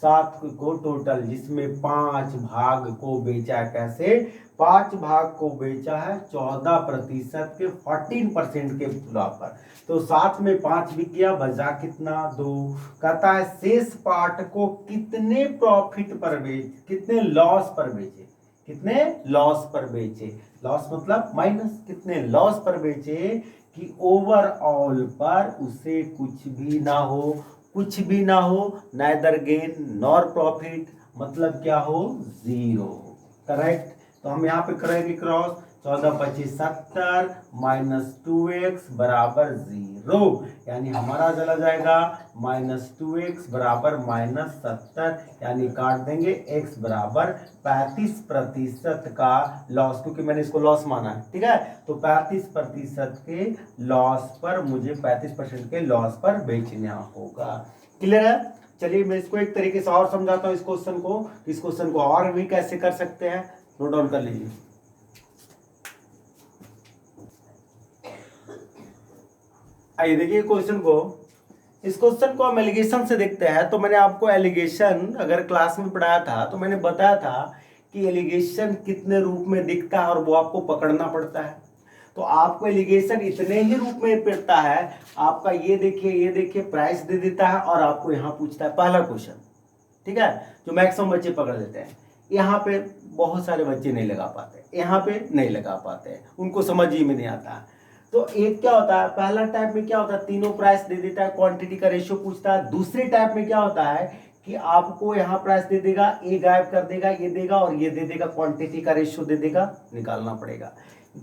7 को टोटल, जिसमें 5 भाग को बेचा, कैसे 5 भाग को बेचा है 14% के 14% के लाभ पर, तो 7 में 5 बिक गया, बचा कितना 2। कहता है शेष पार्ट को कितने प्रॉफिट पर बेच, कितने लॉस पर बेचे, कितने लॉस पर बेचे, लॉस मतलब माइनस, कितने लॉस पर बेचे कि ओवरऑल पर उसे कुछ भी ना हो, कुछ भी ना हो, नाइदर गेन नॉर प्रॉफिट, मतलब क्या हो, 0। करेक्ट? तो हम यहाँ पे करेंगे क्रॉस, 14×25 70 -2x बराबर 0, यानी हमारा चला जाएगा -2x बराबर -70, यानी काट देंगे x बराबर 35% का लॉस, क्योंकि मैंने इसको लॉस माना है। ठीक है, तो 35% के लॉस पर, मुझे 35% के लॉस पर बेचना होगा। क्लियर है? चलिए मैं इसको एक तरीके से और समझाता हूं, इस क्वेश्चन को और भी कैसे कर सकते हैं, नोट डाउन कर लीजिए। आइए देखिए क्वेश्चन को, इस क्वेश्चन को हम एलिगेशन से देखते हैं। तो मैंने आपको एलिगेशन अगर क्लास में पढ़ाया था तो मैंने बताया था कि एलिगेशन कितने रूप में दिखता है और वो आपको पकड़ना पड़ता है। तो आपको एलिगेशन इतने ही रूप में पड़ता है, आपका ये देखिए प्राइस दे देता है और आपको यहाँ पूछता है पहला क्वेश्चन, ठीक है, जो मैक्सिमम बच्चे पकड़ लेते हैं। यहाँ पे बहुत सारे बच्चे नहीं लगा पाते, यहाँ पे नहीं लगा पाते, उनको समझ ही में नहीं आता। तो एक क्या होता है, पहला टाइप में क्या होता है, तीनों प्राइस दे देता है, क्वांटिटी का रेशियो पूछता है। दूसरे टाइप में क्या होता है कि आपको यहाँ प्राइस दे देगा, ए गायब कर देगा, ये देगा और ये दे देगा, क्वांटिटी का रेशियो दे देगा, निकालना पड़ेगा।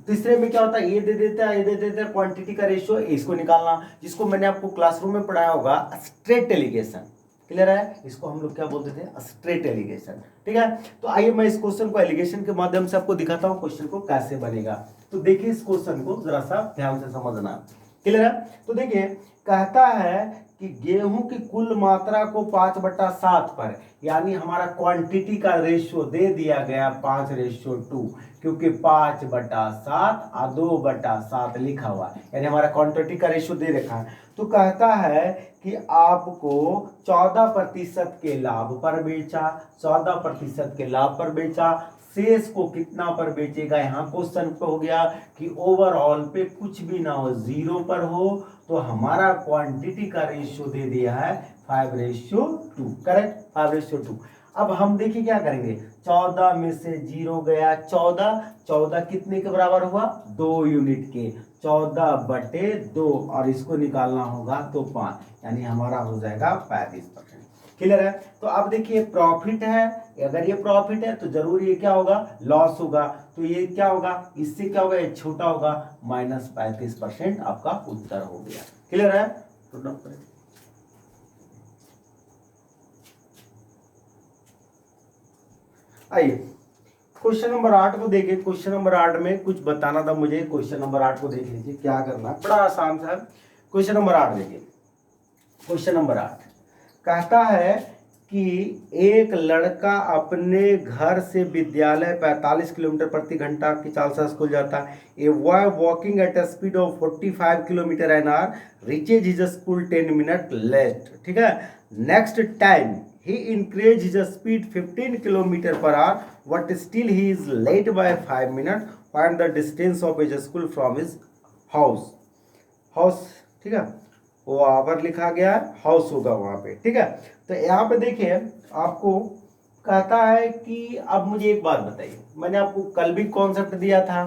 तीसरे में क्या होता है, ये दे देता है, ये दे देता है, क्वांटिटी का रेशियो, इसको निकालना, जिसको मैंने आपको क्लासरूम में पढ़ाया होगा स्ट्रेट एलिगेशन। क्लियर है? इसको हम लोग क्या बोलते थे, स्ट्रेट एलिगेशन। ठीक है, तो आइए मैं इस क्वेश्चन को एलिगेशन के माध्यम से आपको दिखाता हूं क्वेश्चन को कैसे बनेगा। तो देखिए इस क्वेश्चन को जरा सा ध्यान से समझना। क्लियर है? तो देखिए कहता है कि गेहूं की कुल मात्रा को 5/7 पर, यानी हमारा क्वांटिटी का रेशियो दे दिया गया 5:2, क्योंकि 5/7 और 2/7 लिखा हुआ, यानी हमारा क्वांटिटी का रेशियो दे रखा है। तो कहता है कि आपको 14% के लाभ पर बेचा, 14% के लाभ पर बेचा, शेष को कितना पर बेचेगा, यहाँ क्वेश्चन पे हो गया कि ओवरऑल पे कुछ भी ना हो, 0 पर हो, तो हमारा क्वांटिटी का रेशियो दे दिया है 5:2। करेक्ट? 5:2। अब हम देखिए क्या करेंगे, 14 में से 0 गया, 14 कितने के बराबर हुआ, 2 यूनिट के, 14/2, और इसको निकालना होगा तो 5, यानी हमारा हो जाएगा 35%। क्लियर है? तो अब देखिए प्रॉफिट है, अगर ये प्रॉफिट है तो जरूर ये क्या होगा, लॉस होगा, तो ये क्या होगा, इससे क्या होगा, ये छोटा होगा, -35% आपका उत्तर हो गया। क्लियर है? तो आइए क्वेश्चन नंबर 8 को देखिए। क्वेश्चन नंबर 8 में कुछ बताना था मुझे, क्वेश्चन नंबर 8 को देख लीजिए क्या करना, बड़ा आसान था। क्वेश्चन नंबर 8 देखिए। क्वेश्चन नंबर 8 कहता है कि एक लड़का अपने घर से विद्यालय 45 किलोमीटर प्रति घंटा की चाल से स्कूल जाता है। A boy walking at a speed of 45 kilometre an hour reaches his school 10 minute late. ठीक है, next time he increased his speed 15 km per hour, but still he is late by 5 minutes. Find the distance of his school from his house. ठीक है, वो आवर लिखा गया है, हाउस होगा वहां पे, ठीक है। तो यहाँ पे देखिए आपको कहता है कि अब मुझे एक बात बताइए, मैंने आपको कल भी कॉन्सेप्ट दिया था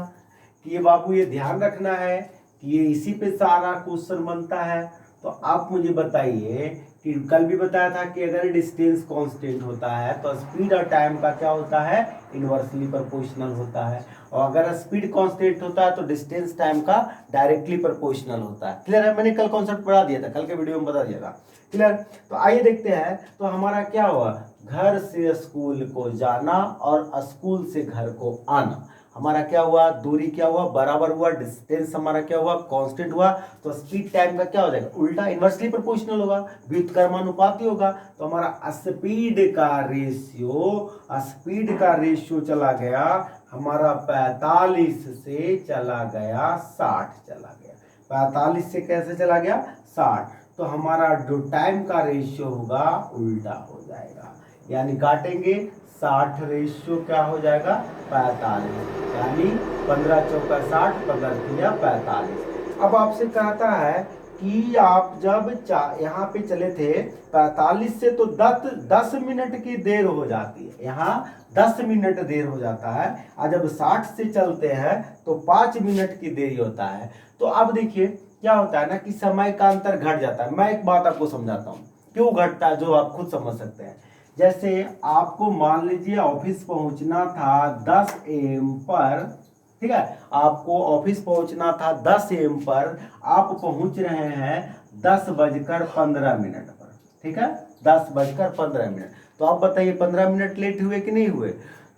कि ये बाबू ये ध्यान रखना है कि ये इसी पे सारा क्वेश्चन बनता है। तो आप मुझे बताइए कि कल भी बताया था कि अगर डिस्टेंस कांस्टेंट होता है तो स्पीड और टाइम का क्या होता है, इनवर्सली प्रोपोर्शनल होता है, और अगर स्पीड कांस्टेंट होता है तो डिस्टेंस टाइम का डायरेक्टली प्रोपोर्शनल होता है। क्लियर है, मैंने कल कॉन्सेप्ट पढ़ा दिया था, कल के वीडियो में बता दिया था। क्लियर, तो आइए देखते हैं। तो हमारा क्या हुआ, घर से स्कूल को जाना और स्कूल से घर को आना, हमारा क्या हुआ, दूरी क्या हुआ, बराबर हुआ, डिस्टेंस हमारा क्या हुआ, कांस्टेंट हुआ। तो स्पीड टाइम का क्या हो जाएगा, उल्टा इनवर्सली प्रोपोर्शनल होगा, व्युत्क्रमानुपाती होगा। तो हमारा स्पीड का रेशियो चला गया हमारा 45 से चला गया 60 चला गया, 45 से कैसे चला गया 60। तो हमारा जो टाइम का रेशियो होगा उल्टा हो जाएगा, यानी काटेंगे 60 रेशियो क्या हो जाएगा 45, यानी 15 चौका 60, 15 तिया 45। अब आपसे कहता है कि आप जब यहाँ पे चले थे 45 से तो 10 मिनट की देर हो जाती है, यहाँ 10 मिनट देर हो जाता है, और जब 60 से चलते हैं तो 5 मिनट की देरी होता है। तो अब देखिए क्या होता है ना कि समय का अंतर घट जाता है। मैं एक बात आपको समझाता हूँ क्यों घटता है, जो आप खुद समझ सकते हैं। जैसे आपको मान लीजिए ऑफिस पहुंचना था 10 AM पर, ठीक है, आपको ऑफिस पहुंचना था 10 AM पर, आप पहुंच रहे हैं 10:15 पर, ठीक है, 10:15। तो आप बताइए 15 मिनट लेट हुए कि नहीं हुए,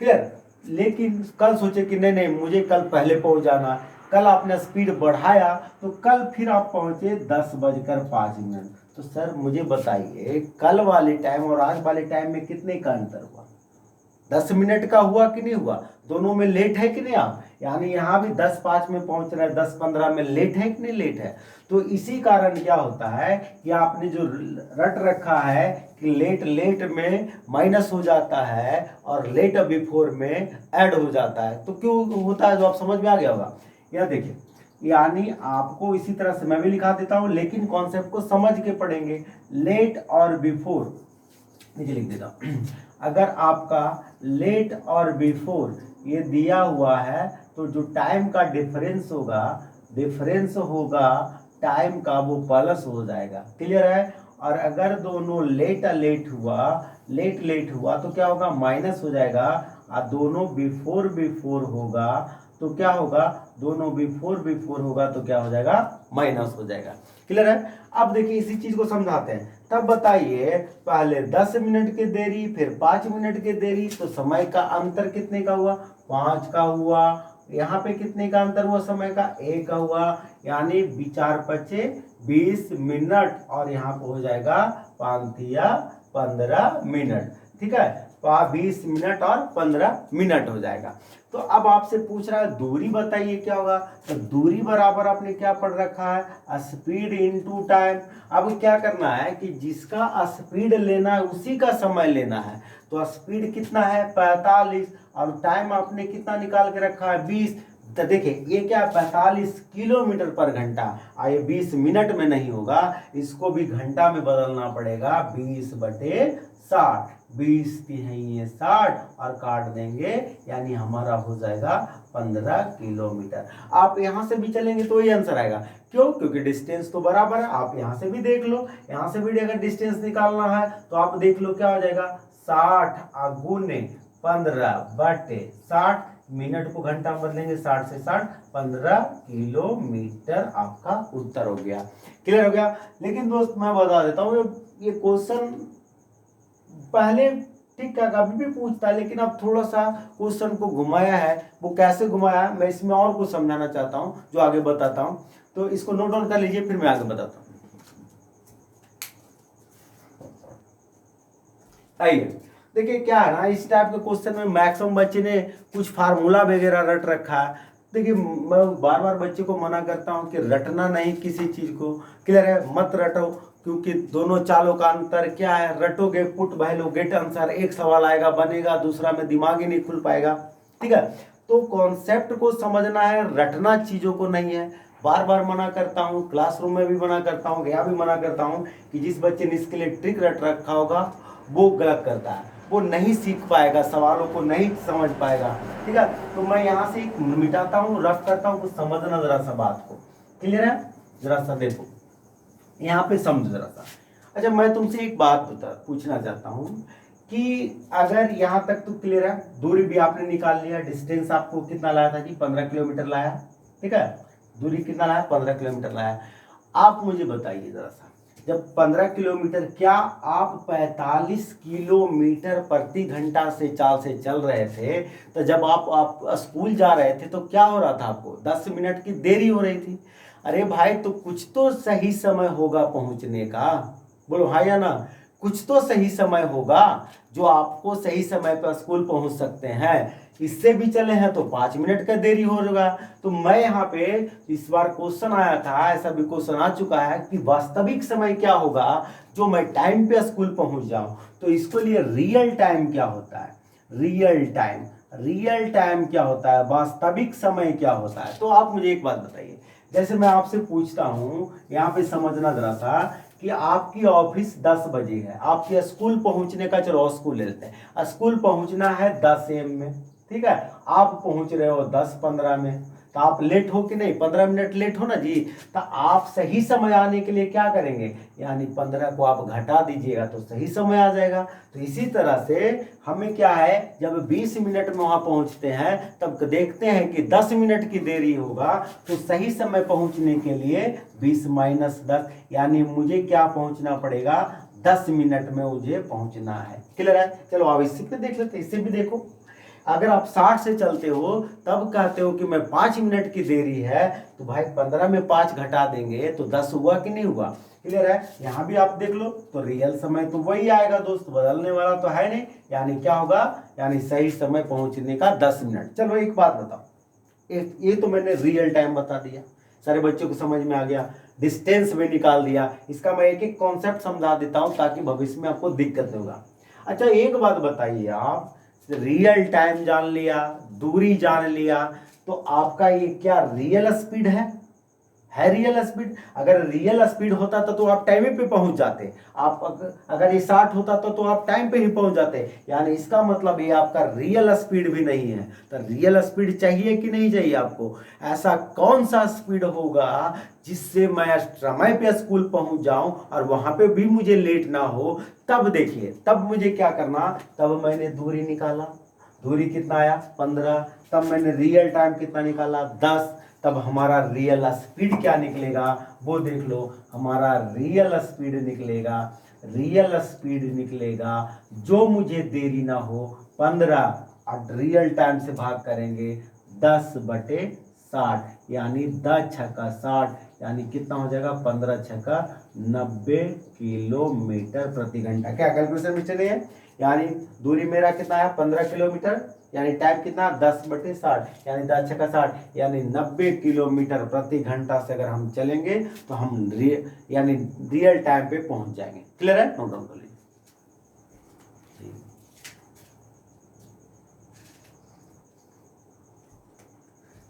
क्लियर। लेकिन कल सोचे कि नहीं नहीं मुझे कल पहले पहुंच जाना, कल आपने स्पीड बढ़ाया तो कल फिर आप पहुंचे 10:05। तो सर मुझे बताइए कल वाले टाइम और आज वाले टाइम में कितने का अंतर हुआ, 10 मिनट का हुआ कि नहीं हुआ, दोनों में लेट है कि नहीं आप, यानी यहाँ भी 10:05 में पहुंच रहे हैं, 10:15 में लेट है कि नहीं लेट है। तो इसी कारण क्या होता है कि आपने जो रट रखा है कि लेट लेट में माइनस हो जाता है और लेट बिफोर में ऐड हो जाता है। तो क्यों होता है, जो आप समझ में आ गया होगा। यह देखिए, यानी आपको इसी तरह से मैं भी लिखा देता हूं, लेकिन कॉन्सेप्ट को समझ के पढ़ेंगे। लेट और बिफोर, नीचे लिख देता हूं। अगर आपका लेट और बिफोर ये दिया हुआ है तो जो टाइम का डिफरेंस होगा टाइम का, वो प्लस हो जाएगा, क्लियर है। और अगर दोनों लेट हुआ तो क्या होगा, माइनस हो जाएगा। और दोनों बिफोर होगा तो क्या होगा, दोनों बिफोर होगा तो क्या हो जाएगा, माइनस हो जाएगा, क्लियर है। अब देखिए इसी चीज को समझाते हैं। तब बताइए पहले 10 मिनट की देरी फिर 5 मिनट की देरी, तो समय का अंतर कितने का हुआ, 5 का हुआ। यहाँ पे कितने का अंतर हुआ, समय का 1 का हुआ, यानी 4×5 = 20 मिनट, और यहाँ पे हो जाएगा 5×15 मिनट, ठीक है, 20 मिनट और 15 मिनट हो जाएगा। तो अब आपसे पूछ रहा है दूरी बताइए क्या होगा, तो दूरी बराबर आपने क्या पढ़ रखा है, स्पीड इनटू टाइम। अब क्या करना है कि जिसका स्पीड लेना है उसी का समय लेना है। तो स्पीड कितना है 45, और टाइम आपने कितना निकाल के रखा है 20। तो देखिए ये क्या 45 किलोमीटर पर घंटा, और ये 20 मिनट में नहीं होगा, इसको भी घंटा में बदलना पड़ेगा, 20/60, 20 है 60 और काट देंगे, यानी हमारा हो जाएगा 15 किलोमीटर। आप यहां से भी चलेंगे तो ये आंसर आएगा, क्यों, क्योंकि डिस्टेंस तो बराबर है। आप यहां से भी देख लो, यहां से भी अगर डिस्टेंस निकालना है तो आप देख लो क्या हो जाएगा, 60 × 15/60, मिनट को घंटा में बदलेंगे, 60 से 60, 15 किलोमीटर आपका उत्तर हो गया, क्लियर हो गया। लेकिन दोस्त मैं बता देता हूं, ये क्वेश्चन पहले ठीक है कभी भी पूछता है, लेकिन अब थोड़ा सा क्वेश्चन को घुमाया है। वो कैसे घुमाया है मैं इसमें और कुछ समझाना चाहता हूं, जो आगे बताता हूं। तो इसको नोट डाउन कर लीजिए, फिर मैं आगे बताता हूं। आइए देखिए क्या है ना, इस टाइप के क्वेश्चन में मैक्सिमम बच्चे ने कुछ फार्मूला वगैरह रट रखा है। देखिए मैं बार बार बच्चे को मना करता हूं कि रटना नहीं किसी चीज को, क्लियर है, मत रटो, क्योंकि दोनों चालों का अंतर क्या है, रटोगे पुट वैल्यू गेट आंसर, एक सवाल आएगा बनेगा, दूसरा में दिमाग ही नहीं खुल पाएगा, ठीक है। तो कॉन्सेप्ट को समझना है, रटना चीजों को नहीं है। बार बार मना करता हूँ, क्लासरूम में भी मना करता हूँ, यहाँ भी मना करता हूँ कि जिस बच्चे ने इसके लिए ट्रिक रट रखा होगा वो गलत करता है, वो नहीं सीख पाएगा, सवालों को नहीं समझ पाएगा। ठीक है, तो मैं यहाँ से मिटाता हूँ, रफ करता हूँ, कुछ समझना जरा सा बात को। क्लियर है? जरा सा देखो यहाँ पे, समझ जरा सा। अच्छा, मैं तुमसे एक बात पूछना चाहता हूँ कि अगर यहाँ तक तो क्लियर है, दूरी भी आपने निकाल लिया, डिस्टेंस आपको कितना लाया था जी? 15 किलोमीटर लाया। ठीक है, दूरी कितना लाया? 15 किलोमीटर लाया। आप मुझे बताइए जरा सा, जब 15 किलोमीटर, क्या आप 45 किलोमीटर प्रति घंटा से चाल से चल रहे थे, तो जब आप स्कूल जा रहे थे तो क्या हो रहा था? आपको 10 मिनट की देरी हो रही थी। अरे भाई, तो कुछ तो सही समय होगा पहुंचने का, बोलो हाँ या ना? कुछ तो सही समय होगा जो आपको सही समय पर स्कूल पहुंच सकते हैं। इससे भी चले हैं तो 5 मिनट का देरी होगा। तो मैं यहाँ पे, इस बार क्वेश्चन आया था, ऐसा भी क्वेश्चन आ चुका है कि वास्तविक समय क्या होगा जो मैं टाइम पे स्कूल पहुंच जाऊं। तो इसके लिए रियल टाइम क्या होता है? रियल टाइम, रियल टाइम क्या होता है? वास्तविक समय क्या होता है? तो आप मुझे एक बात बताइए, जैसे मैं आपसे पूछता हूं, यहाँ पे समझना जरा सा कि आपकी ऑफिस 10 बजे है, आपके स्कूल पहुंचने का, चलो स्कूल ले लेते हैं, स्कूल पहुंचना है 10 AM में। ठीक है, आप पहुंच रहे हो 10:15 में, तो आप लेट हो कि नहीं? 15 मिनट लेट हो ना जी। तो आप सही समय आने के लिए क्या करेंगे? यानी 15 को आप घटा दीजिएगा तो सही समय आ जाएगा। तो इसी तरह से हमें क्या है, जब 20 मिनट में वहां पहुंचते हैं तब देखते हैं कि 10 मिनट की देरी होगा, तो सही समय पहुंचने के लिए 20 - 10, यानी मुझे क्या पहुंचना पड़ेगा? 10 मिनट में मुझे पहुंचना है। क्लियर है? चलो अब इसी पे देख लेते हैं, इससे भी देखो। अगर आप 60 से चलते हो तब कहते हो कि मैं 5 मिनट की देरी है, तो भाई 15 में 5 घटा देंगे तो 10 हुआ कि नहीं हुआ? क्लियर है? यहाँ भी आप देख लो तो रियल समय तो वही आएगा दोस्त, बदलने वाला तो है नहीं। यानी क्या होगा? यानी सही समय पहुंचने का 10 मिनट। चलो एक बात बताओ, ये तो मैंने रियल टाइम बता दिया, सारे बच्चों को समझ में आ गया, डिस्टेंस भी निकाल दिया। इसका मैं एक एक कॉन्सेप्ट समझा देता हूं ताकि भविष्य में आपको दिक्कत होगा। अच्छा, एक बात बताइए, आप रियल टाइम जान लिया, दूरी जान लिया, तो आपका ये क्या रियल स्पीड है? Real speed? अगर रियल स्पीड होता तो आप टाइम पे पहुंच जाते। आप अगर ये 60 होता तो आप टाइम पे ही पहुंच जाते। यानी इसका मतलब ये आपका रियल स्पीड भी नहीं है। तो रियल स्पीड चाहिए कि नहीं चाहिए आपको? ऐसा कौन सा स्पीड होगा जिससे मैं समय पे स्कूल पहुंच जाऊं और वहां पे भी मुझे लेट ना हो? तब देखिए, तब मुझे क्या करना, तब मैंने दूरी निकाला, दूरी कितना आया? 15। तब मैंने रियल टाइम कितना निकाला? 10। तब हमारा रियल स्पीड क्या निकलेगा वो देख लो। हमारा रियल स्पीड निकलेगा, रियल स्पीड निकलेगा जो मुझे देरी ना हो 15, और रियल टाइम से भाग करेंगे 10/60, यानी 10×6=60, यानी कितना हो जाएगा? 15×6=90 किलोमीटर प्रति घंटा। क्या कैलकुलेशन में चले? यानी दूरी मेरा कितना है? 15 किलोमीटर, यानी टाइम कितना? 10/60, यानी 10×6=60, यानी 90 किलोमीटर प्रति घंटा से अगर हम चलेंगे तो हम यानी रियल टाइम पे पहुंच जाएंगे। क्लियर है? नोट डाउन कर लीजिए।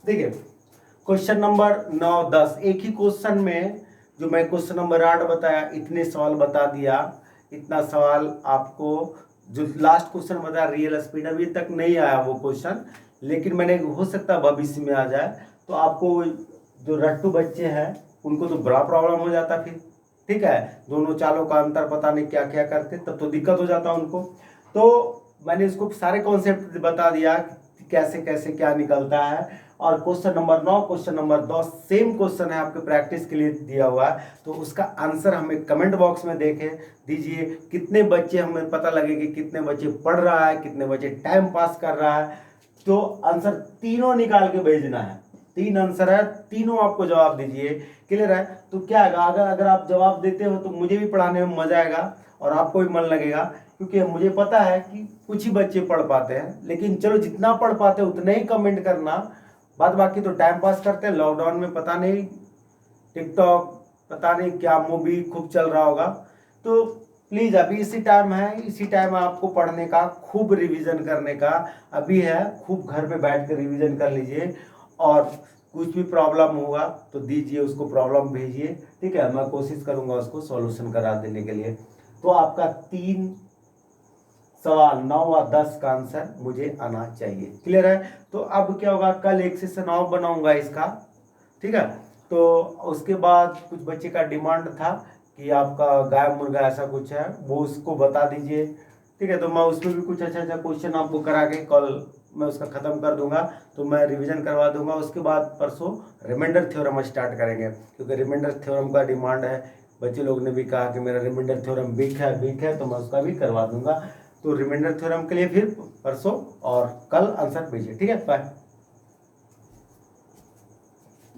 देखिए, क्वेश्चन नंबर 9, 10, एक ही क्वेश्चन में, जो मैं क्वेश्चन नंबर 8 बताया, इतने सवाल बता दिया। इतना सवाल आपको, जो लास्ट क्वेश्चन बताया रियल स्पीड, अभी तक नहीं आया वो क्वेश्चन, लेकिन मैंने, हो सकता है भविष्य में आ जाए। तो आपको जो रट्टू बच्चे हैं उनको तो बड़ा प्रॉब्लम हो जाता फिर। ठीक है, दोनों चालों का अंतर पता नहीं क्या क्या करते, तब तो दिक्कत हो जाता उनको। तो मैंने इसको सारे कॉन्सेप्ट बता दिया कैसे कैसे क्या निकलता है। और question number 9, question number 10 same question है, आपके प्रैक्टिस के लिए दिया हुआ है। तो उसका आंसर हमें कमेंट बॉक्स में देखे दीजिए। कितने बच्चे, हमें पता लगे कि कितने बच्चे पढ़ रहा है, कितने बच्चे टाइम पास कर रहा है। तो आंसर तीनों निकाल के भेजना है। 3 आंसर है, तीनों आपको जवाब दीजिए। क्लियर है? तो क्या आएगा, अगर आप जवाब देते हो तो मुझे भी पढ़ाने में मजा आएगा और आपको भी मन लगेगा, क्योंकि मुझे पता है कि कुछ ही बच्चे पढ़ पाते हैं। लेकिन चलो, जितना पढ़ पाते हैं उतना ही कमेंट करना, बाद बाकी तो टाइम पास करते हैं। लॉकडाउन में पता नहीं टिकटॉक, पता नहीं क्या मूवी खूब चल रहा होगा। तो प्लीज़ अभी इसी टाइम है, इसी टाइम आपको पढ़ने का, खूब रिवीजन करने का अभी है। खूब घर पे बैठ कर रिवीजन कर लीजिए और कुछ भी प्रॉब्लम होगा तो दीजिए, उसको प्रॉब्लम भेजिए, ठीक है, मैं कोशिश करूंगा उसको सॉल्यूशन करा देने के लिए। तो आपका 3 सवाल 9 और 10 का आंसर मुझे आना चाहिए। क्लियर है? तो अब क्या होगा, कल 1 सेशन और बनाऊंगा इसका, ठीक है। तो उसके बाद कुछ बच्चे का डिमांड था कि आपका गाय मुर्गा ऐसा कुछ है, वो उसको बता दीजिए, ठीक है। तो मैं उसमें भी कुछ अच्छा अच्छा क्वेश्चन आपको करा के कल मैं उसका ख़त्म कर दूंगा, तो मैं रिवीजन करवा दूंगा। उसके बाद परसों रिमाइंडर थ्योरम स्टार्ट करेंगे, क्योंकि रिमाइंडर थ्योरम का डिमांड है। बच्चे लोग ने भी कहा कि मेरा रिमाइंडर थ्योरम वीक है, तो मैं उसका भी करवा दूंगा। तो रिमाइंडर थ्योरम के लिए फिर परसों और कल आंसर भेजिए, ठीक है। बाय।